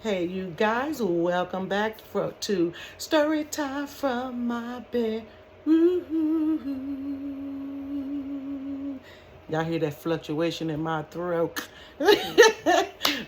Hey, you guys, welcome back to Storytime from my bed. Woo-hoo-hoo. Y'all hear that fluctuation in my throat?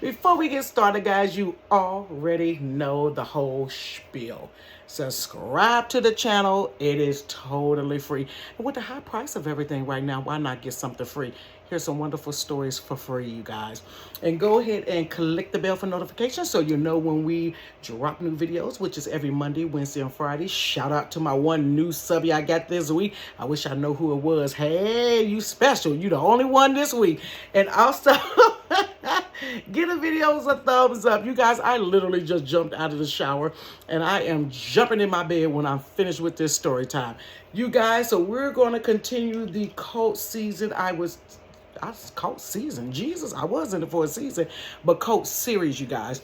Before we get started, guys, you already know the whole spiel. Subscribe to the channel. It is totally free. And with the high price of everything right now, why not get something free? Here's some wonderful stories for free, you guys. And go ahead and click the bell for notifications so you know when we drop new videos, which is every Monday, Wednesday, and Friday. Shout out to my one new subby I got this week. I wish I know who it was. Hey, you special. You the only one this week. And also... give the videos a thumbs up. You guys, I literally just jumped out of the shower and I am jumping in my bed when I'm finished with this story time. You guys, so we're going to continue the cult season. Cult season. Jesus, I was in it for a season, but cult series, you guys.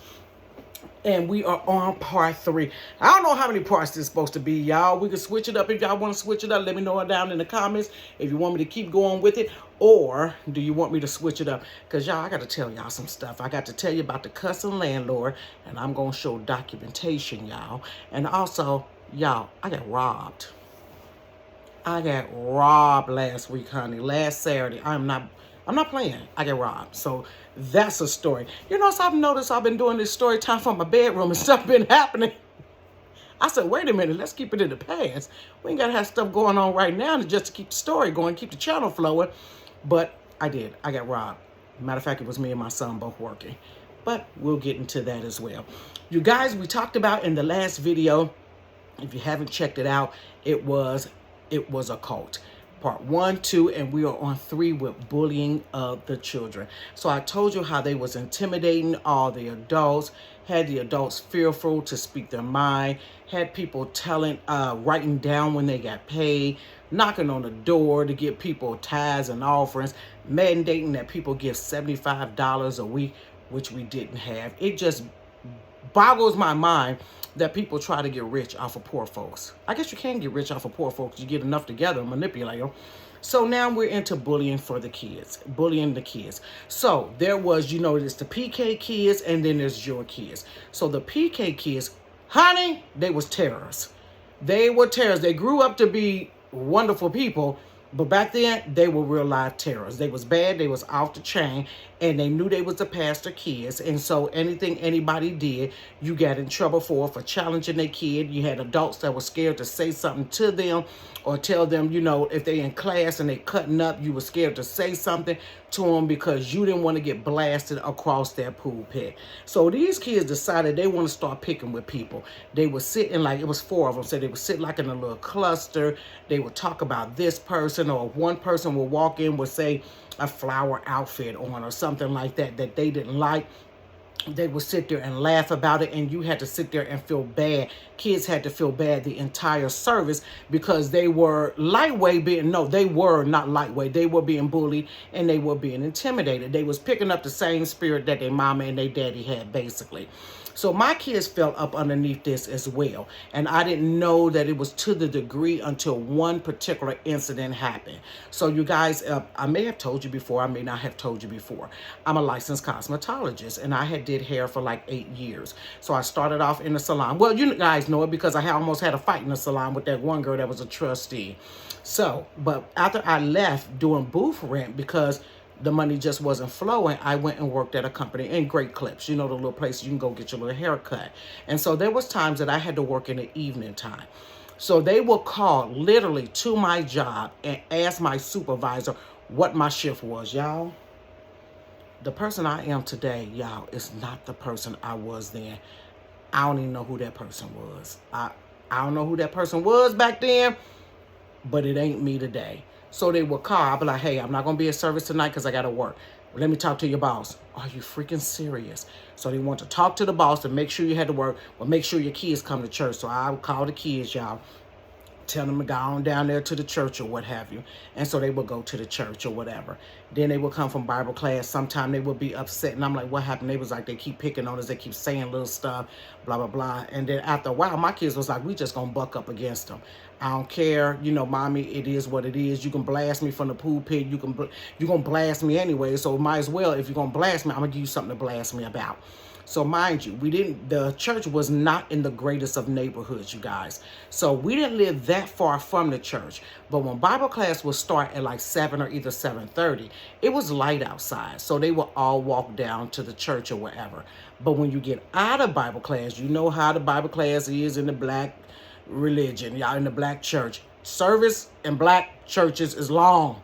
And we are on part 3. I don't know how many parts this is supposed to be, y'all. We can switch it up. If y'all want to switch it up, let me know it down in the comments. If you want me to keep going with it, or do you want me to switch it up? Because, y'all, I got to tell y'all some stuff. I got to tell you about the cussing landlord, and I'm going to show documentation, y'all. And also, y'all, I got robbed. I got robbed last week, honey. Last Saturday. I'm not playing. I get robbed. So that's a story. You know, so I've noticed I've been doing this story time from my bedroom and stuff been happening. I said, wait a minute, let's keep it in the past. We ain't got to have stuff going on right now just to keep the story going, keep the channel flowing. But I did. I got robbed. Matter of fact, it was me and my son both working. But we'll get into that as well. You guys, we talked about in the last video, if you haven't checked it out, it was a cult. Part 1, 2, and we are on 3 with bullying of the children. So I told you how they was intimidating all the adults, had the adults fearful to speak their mind, had people writing down when they got paid, knocking on the door to get people tithes and offerings, mandating that people give $75 a week, which we didn't have. It just boggles my mind that people try to get rich off of poor folks. I guess you can get rich off of poor folks. You get enough together and manipulate them. So now we're into bullying for the kids, bullying the kids. So there was, you know, there's the PK kids and then there's your kids. So the PK kids, honey, they was terrorists. They were terrorists. They grew up to be wonderful people, but back then they were real life terrorists. They was bad. They was off the chain, and they knew they was the pastor kids. And so anything anybody did, you got in trouble for challenging their kid. You had adults that were scared to say something to them or tell them, you know, if they in class and they cutting up, you were scared to say something to them because you didn't want to get blasted across that pulpit. So these kids decided they want to start picking with people. They would sit in, like, it was 4 of them, so they would sit like in a little cluster. They would talk about this person, or one person would walk in with, say, a flower outfit on or something like that they didn't like. They would sit there and laugh about it, and you had to sit there and feel bad. Kids had to feel bad the entire service because they were they were not lightweight. They were being bullied and they were being intimidated. They was picking up the same spirit that their mama and their daddy had, basically. So my kids fell up underneath this as well. And I didn't know that it was to the degree until one particular incident happened. So you guys, I may have told you before, I may not have told you before. I'm a licensed cosmetologist, and I had did hair for like 8 years. So I started off in the salon. Well, you guys know it because I almost had a fight in the salon with that one girl that was a trustee. So, but after I left doing booth rent because the money just wasn't flowing, I went and worked at a company in Great Clips, you know, the little place you can go get your little haircut. And so there was times that I had to work in the evening time. So they would call literally to my job and ask my supervisor what my shift was, y'all. The person I am today, y'all, is not the person I was then. I don't even know who that person was. I don't know who that person was back then, but it ain't me today. So they would call. I'll be like, hey, I'm not going to be at service tonight because I got to work. Let me talk to your boss. Are you freaking serious? So they want to talk to the boss and make sure you had to work, but make sure your kids come to church. So I would call the kids, y'all. Tell them to go on down there to the church or what have you. And so they would go to the church or whatever. Then they would come from Bible class. Sometime they would be upset. And I'm like, what happened? They was like, they keep picking on us. They keep saying little stuff, blah, blah, blah. And then after a while, my kids was like, we just going to buck up against them. I don't care, you know, mommy, it is what it is. You can blast me from the pulpit. You're going to blast me anyway. So might as well, if you're going to blast me, I'm going to give you something to blast me about. So mind you, the church was not in the greatest of neighborhoods, you guys. So we didn't live that far from the church. But when Bible class would start at like 7 or either 7:30, it was light outside. So they would all walk down to the church or wherever. But when you get out of Bible class, you know how the Bible class is in the black religion, y'all, in the black church. Service in black churches is long.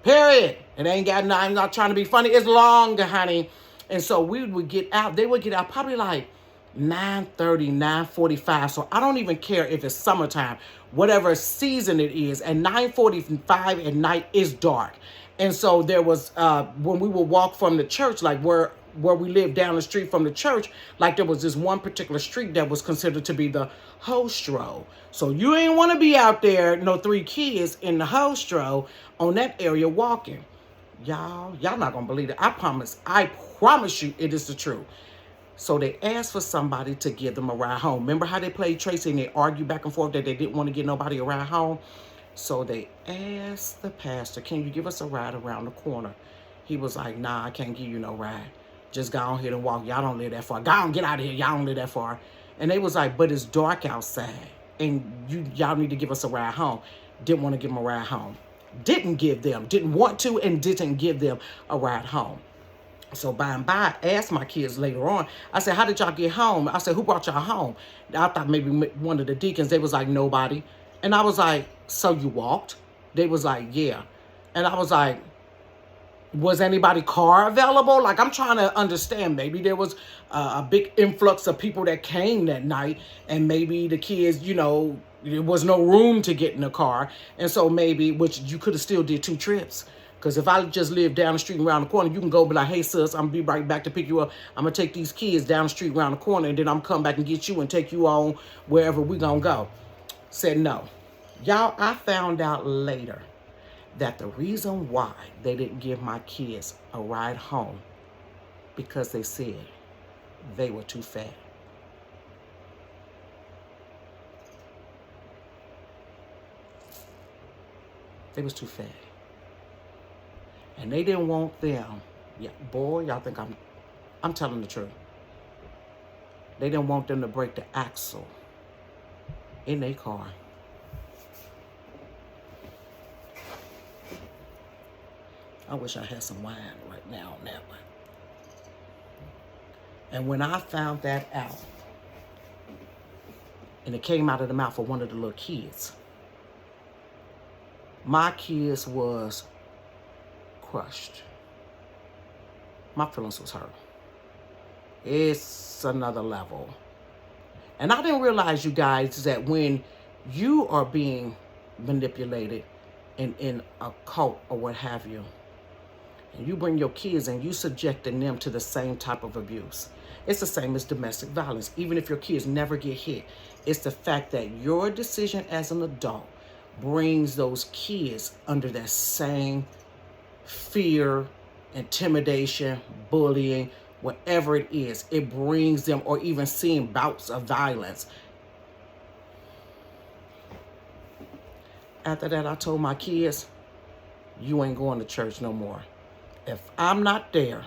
Period. It ain't got nothing. I'm not trying to be funny. It's long, honey. And so we would get out. They would get out probably like 9:30, 9:45. So I don't even care if it's summertime, whatever season it is. At 9:45 at night, it's dark. And so there was, when we would walk from the church, like where we lived down the street from the church, like there was this one particular street that was considered to be the hostro. So you ain't want to be out there, no 3 kids in the hostro on that area walking. Y'all not going to believe it. I promise you it is the truth. So they asked for somebody to give them a ride home. Remember how they played Tracy and they argued back and forth that they didn't want to get nobody a ride home? So they asked the pastor, can you give us a ride around the corner? He was like, nah, I can't give you no ride. Just go on here and walk. Y'all don't live that far. Go on, get out of here. Y'all don't live that far. And they was like, but it's dark outside. And y'all need to give us a ride home. Didn't want to give them a ride home. Didn't want to and didn't give them a ride home. So by and by, I asked my kids later on, I said, how did y'all get home? I said, who brought y'all home? I thought maybe one of the deacons. They was like, nobody. And I was like, so you walked? They was like, yeah. And I was like, was anybody car available? Like, I'm trying to understand. Maybe there was a big influx of people that came that night, and maybe the kids, you know, there was no room to get in a car. And so maybe, which you could have still did 2 trips. Because if I just live down the street and around the corner, you can go be like, hey, sis, I'm going to be right back to pick you up. I'm going to take these kids down the street around the corner, and then I'm come back and get you and take you on wherever we going to go. Said no. Y'all, I found out later that the reason why they didn't give my kids a ride home because they said they were too fat. They was too fat. And they didn't want them. Yeah, boy, y'all think I'm telling the truth. They didn't want them to break the axle in their car. I wish I had some wine right now on that one. And when I found that out, and it came out of the mouth of one of the little kids, my kids was crushed. My feelings was hurt. It's another level. And I didn't realize, you guys, that when you are being manipulated in a cult or what have you, and you bring your kids and you subjecting them to the same type of abuse. It's the same as domestic violence. Even if your kids never get hit, it's the fact that your decision as an adult brings those kids under that same fear, intimidation, bullying, whatever it is. It brings them, or even seeing bouts of violence. After that, I told my kids, you ain't going to church no more. If I'm not there,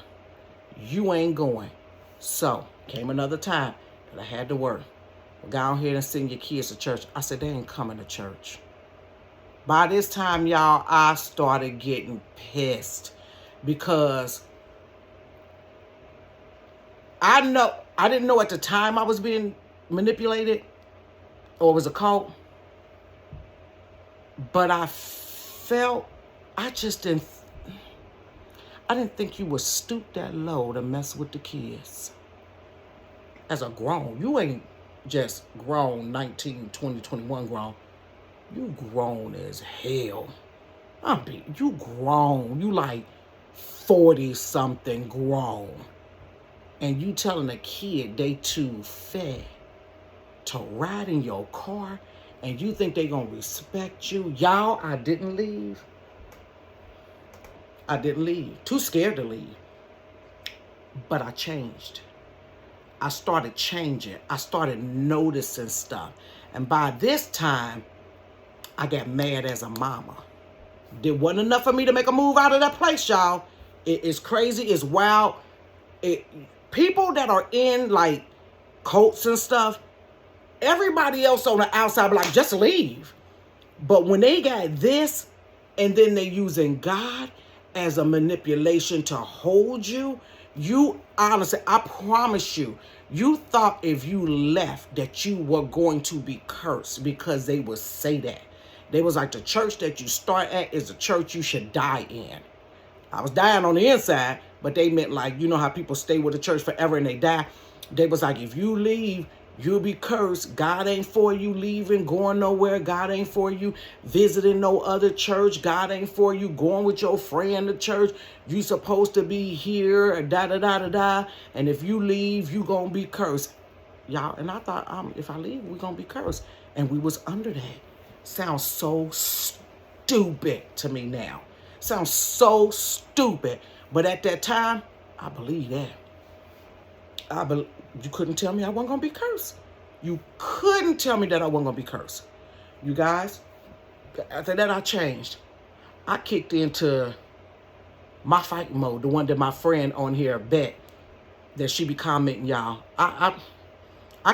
you ain't going. So, came another time that I had to work. Go on here and send your kids to church. I said, they ain't coming to church. By this time, y'all, I started getting pissed because I didn't know at the time I was being manipulated or it was a cult. But I didn't think you would stoop that low to mess with the kids. As a grown, you ain't just grown 19, 20, 21 grown. You grown as hell. You grown. You like 40-something grown. And you telling a kid they too fat to ride in your car, and you think they gonna respect you? Y'all, I didn't leave. Too scared to leave. But I changed. I started changing. I started noticing stuff. And by this time, I got mad as a mama. There wasn't enough for me to make a move out of that place, y'all. It is crazy. It's wild. People that are in like cults and stuff, everybody else on the outside be like, just leave. But when they got this, and then they using God as a manipulation to hold you, you honestly, I promise you, you thought if you left that you were going to be cursed, because they would say that. They was like, the church that you start at is the church you should die in. I was dying on the inside, but they meant like, you know how people stay with the church forever and they die? They was like, if you leave, you'll be cursed. God ain't for you leaving, going nowhere. God ain't for you visiting no other church. God ain't for you going with your friend to church. You supposed to be here, da-da-da-da-da. And if you leave, you gonna be cursed. Y'all, and I thought, if I leave, we gonna be cursed. And we was under that. Sounds so stupid to me now. Sounds so stupid. But at that time, I believe that. You couldn't tell me I wasn't going to be cursed. You couldn't tell me that I wasn't going to be cursed. You guys, after that I changed. I kicked into my fighting mode, the one that my friend on here bet that she be commenting, y'all. I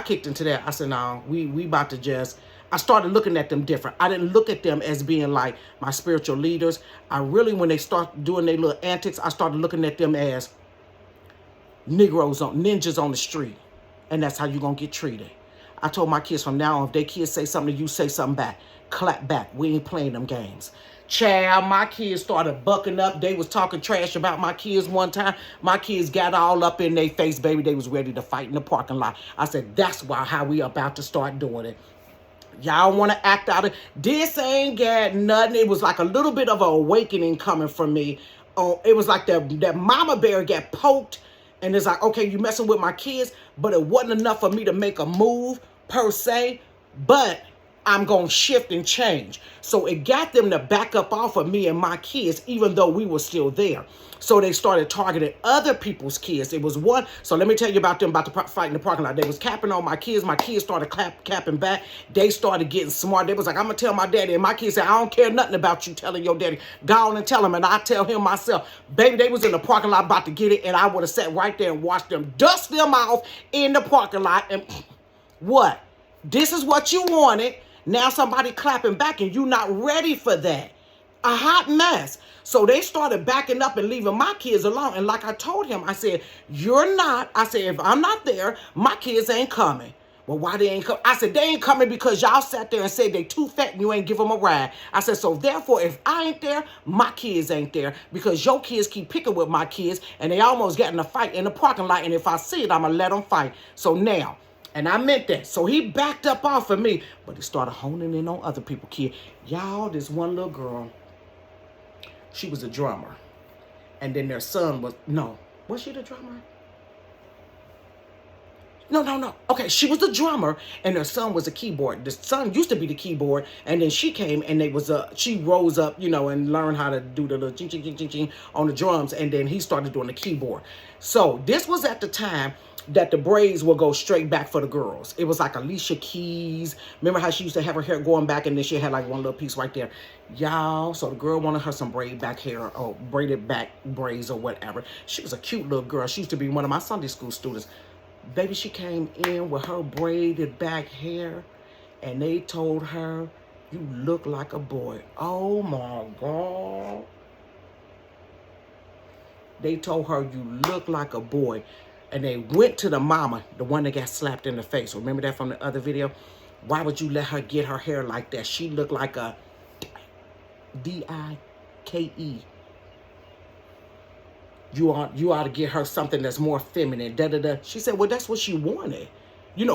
kicked into that. I said, no, we about to just... I started looking at them different. I didn't look at them as being like my spiritual leaders. I really, when they start doing their little antics, I started looking at them as ninjas on the street. And that's how you're going to get treated. I told my kids from now on, if their kids say something to you, say something back. Clap back. We ain't playing them games. Child, my kids started bucking up. They was talking trash about my kids one time. My kids got all up in their face, baby. They was ready to fight in the parking lot. I said, that's how we about to start doing it. Y'all want to act out of this? Ain't got nothing. It was like a little bit of an awakening coming from me. It was like that mama bear got poked, and it's like, okay, you messing with my kids, but it wasn't enough for me to make a move per se, but I'm going to shift and change. So it got them to back up off of me and my kids, even though we were still there. So they started targeting other people's kids. It was one. So let me tell you about them about to fight in the parking lot. They was capping on my kids. My kids started capping back. They started getting smart. They was like, I'm going to tell my daddy. And my kids said, I don't care nothing about you telling your daddy. Go on and tell him. And I tell him myself. Baby, they was in the parking lot about to get it. And I would have sat right there and watched them dust them off in the parking lot. And what? This is what you wanted. Now somebody clapping back and you not ready for that. A hot mess. So they started backing up and leaving my kids alone. And like I told him, I said, you're not. I said, if I'm not there, my kids ain't coming. Well, why they ain't coming? I said, they ain't coming because y'all sat there and said they too fat and you ain't give them a ride. I said, so therefore, if I ain't there, my kids ain't there because your kids keep picking with my kids and they almost got in a fight in the parking lot. And if I see it, I'm going to let them fight. So now, and I meant that. So he backed up off of me, but he started honing in on other people's kids. Y'all, this one little girl, she was a drummer. And then their son was she the drummer? No. Okay, she was the drummer, and her son was a keyboard. The son used to be the keyboard, and then she came, and she rose up, and learned how to do the little ching, ching, ching, ching, ching on the drums, and then he started doing the keyboard. So this was at the time that the braids will go straight back for the girls. It was like Alicia Keys. Remember how she used to have her hair going back, and then she had like one little piece right there. Y'all, so the girl wanted her some braided back hair or braided back braids or whatever. She was a cute little girl. She used to be one of my Sunday school students. Baby, she came in with her braided back hair, and they told her, you look like a boy. Oh my God. They told her, you look like a boy. And they went to the mama, the one that got slapped in the face. Remember that from the other video? Why would you let her get her hair like that? She looked like a D-I-K-E. You ought to get her something that's more feminine. Da-da-da. She said, well, that's what she wanted.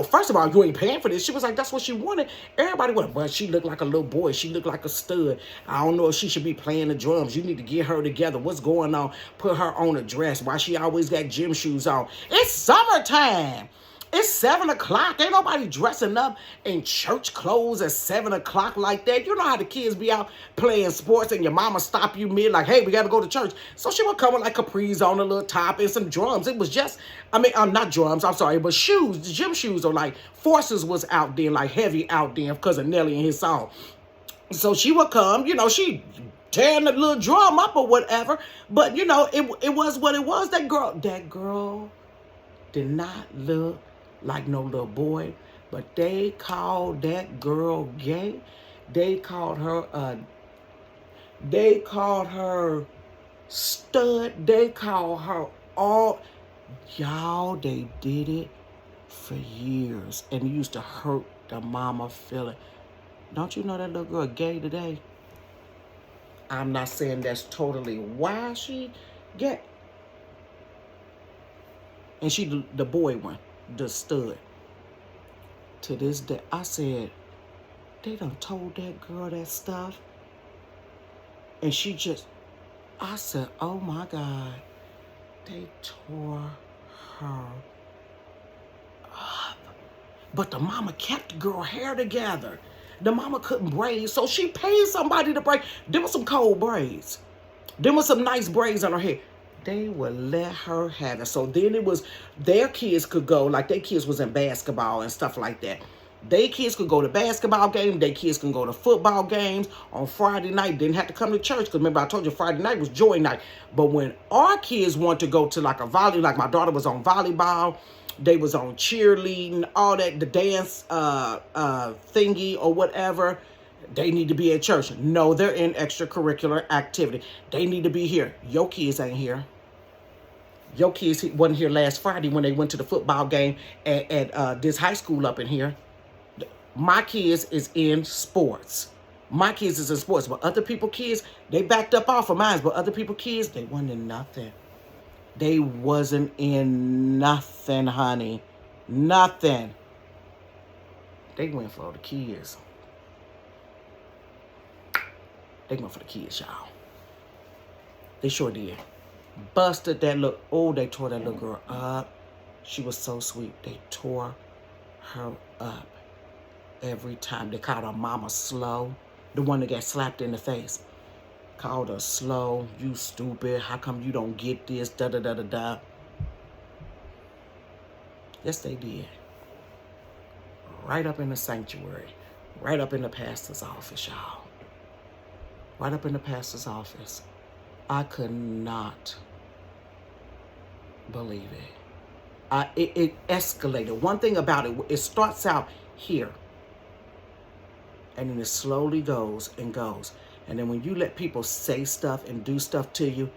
First of all, you ain't paying for this. She was like, that's what she wanted. Everybody went, but she looked like a little boy. She looked like a stud. I don't know if she should be playing the drums. You need to get her together. What's going on? Put her on a dress. Why she always got gym shoes on? It's summertime. It's 7 o'clock. Ain't nobody dressing up in church clothes at 7 o'clock like that. You know how the kids be out playing sports and your mama stop you mid like, hey, we got to go to church. So she would come with like capris on a little top and some drums. It was just, not drums, I'm sorry, but shoes, the gym shoes, or like Forces was out there, like heavy out there because of Nelly and his song. So she would come, she tearing the little drum up or whatever. But it was what it was. That girl did not look like no little boy, but they called that girl gay. They called her stud. They called her all. Y'all, they did it for years, and it used to hurt the mama feeling. Don't you know that little girl gay today? I'm not saying that's totally why she gay. And she the boy one, the stud. To this day, I said, they done told that girl that stuff. And I said, oh my God, they tore her up. But the mama kept the girl hair together. The mama couldn't braid, so she paid somebody to braid. There was some cold braids. There was some nice braids on her hair. They would let her have it. So then it was, their kids could go, like their kids was in basketball and stuff like that. Their kids could go to basketball games. Their kids can go to football games on Friday night. Didn't have to come to church, because remember I told you Friday night was joy night. But when our kids want to go to like like my daughter was on volleyball, they was on cheerleading, all that, the dance thingy or whatever, they need to be at church. No, they're in extracurricular activity. They need to be here. Your kids ain't here. Your kids wasn't here last Friday when they went to the football game at this high school up in here. My kids is in sports. My kids is in sports. But other people's kids, they backed up off of mine. But other people's kids, they wasn't in nothing. They wasn't in nothing, honey. Nothing. They went for the kids. They went for the kids, y'all. They sure did. Busted that look. Oh, they tore that little girl up. She was so sweet. They tore her up every time. They called her mama slow. The one that got slapped in the face. Called her slow. You stupid. How come you don't get this? Da da da da da. Yes, they did. Right up in the sanctuary. Right up in the pastor's office, y'all. Right up in the pastor's office. I could not believe it. It escalated. One thing about it, it starts out here. And then it slowly goes and goes. And then when you let people say stuff and do stuff to you,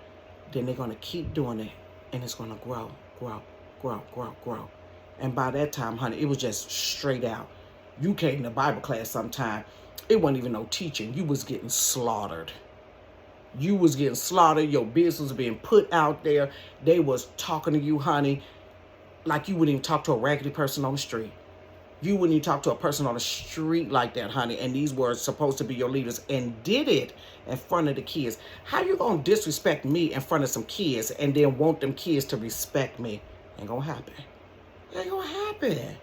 then they're going to keep doing it. And it's going to grow, grow, grow, grow, grow. And by that time, honey, it was just straight out. You came to Bible class sometime. It wasn't even no teaching. You was getting slaughtered. You was getting slaughtered. Your business was being put out there. They was talking to you, honey, like you wouldn't even talk to a raggedy person on the street. You wouldn't even talk to a person on the street like that, honey. And these were supposed to be your leaders and did it in front of the kids. How you going to disrespect me in front of some kids and then want them kids to respect me? Ain't going to happen. Ain't going to happen.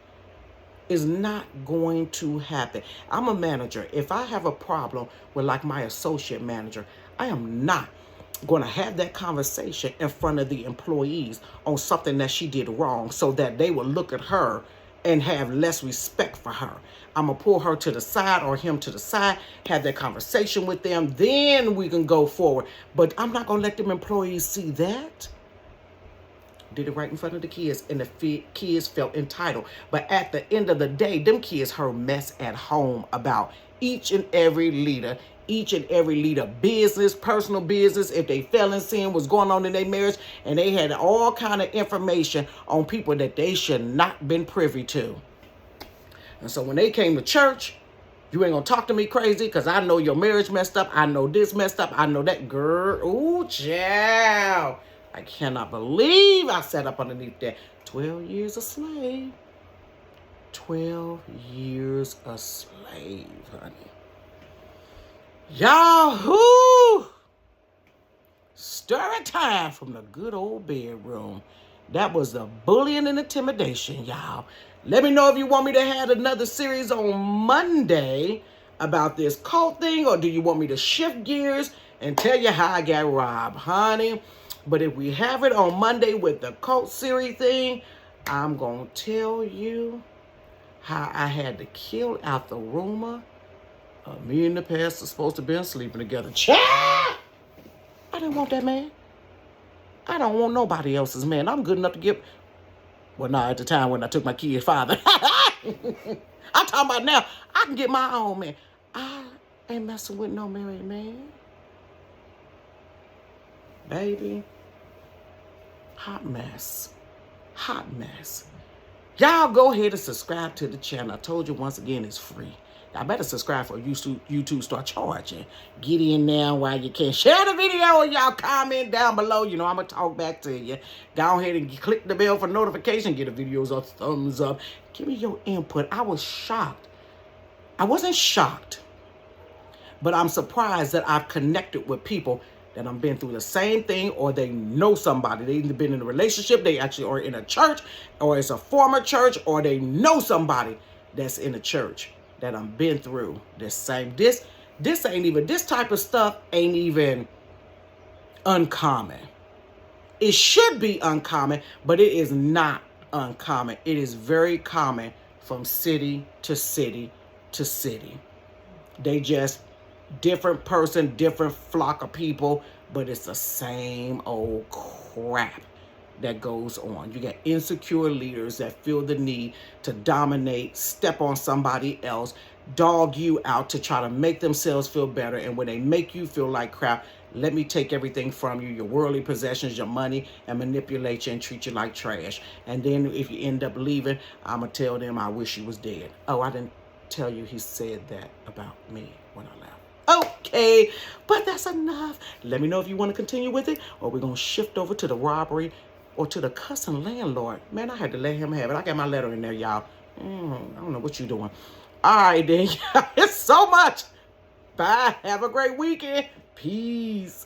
It's not going to happen. I'm a manager. If I have a problem with like my associate manager, I am not going to have that conversation in front of the employees on something that she did wrong so that they will look at her and have less respect for her. I'm going to pull her to the side or him to the side, have that conversation with them, then we can go forward. But I'm not going to let them employees see that. Did it right in front of the kids, and the kids felt entitled. But at the end of the day, them kids heard mess at home about each and every leader, business, personal business, if they fell in sin, what's going on in their marriage, and they had all kind of information on people that they should not been privy to. And so when they came to church, you ain't gonna talk to me crazy because I know your marriage messed up. I know this messed up. I know that. Girl, ooh, child. I cannot believe I sat up underneath that. 12 years a slave. 12 years a slave, honey. Yahoo! Story time from the good old bedroom. That was the bullying and intimidation, y'all. Let me know if you want me to have another series on Monday about this cult thing, or do you want me to shift gears and tell you how I got robbed, honey? But if we have it on Monday with the cult series thing, I'm going to tell you how I had to kill out the rumor Me and the pastor supposed to been sleeping together. Child! I didn't want that man. I don't want nobody else's man. I'm good enough to give. Well, not at the time when I took my kid's father. I'm talking about now. I can get my own man. I ain't messing with no married man. Baby. Hot mess. Hot mess. Y'all go ahead and subscribe to the channel. I told you once again, it's free. Y'all better subscribe for YouTube start charging. Get in now while you can. Share the video and y'all comment down below. You know I'm going to talk back to you. Go ahead and click the bell for notification. Get the videos a thumbs up. Give me your input. I was shocked. I wasn't shocked. But I'm surprised that I've connected with people that I've been through the same thing, or they know somebody. They either been in a relationship, they actually are in a church, or it's a former church, or they know somebody that's in a church that I've been through the same. This ain't even, this type of stuff ain't even uncommon. It should be uncommon, but it is not uncommon. It is very common from city to city to city. They just different person, different flock of people, but it's the same old crap that goes on. You got insecure leaders that feel the need to dominate, step on somebody else, dog you out to try to make themselves feel better. And when they make you feel like crap, let me take everything from you, your worldly possessions, your money, and manipulate you and treat you like trash. And then if you end up leaving, I'm going to tell them I wish you was dead. Oh, I didn't tell you he said that about me when I left. Okay, but that's enough. Let me know if you want to continue with it, or we're going to shift over to the robbery or to the cussing landlord. Man, I had to let him have it. I got my letter in there, y'all. I don't know what you doing. All right, then. It's so much. Bye. Have a great weekend. Peace.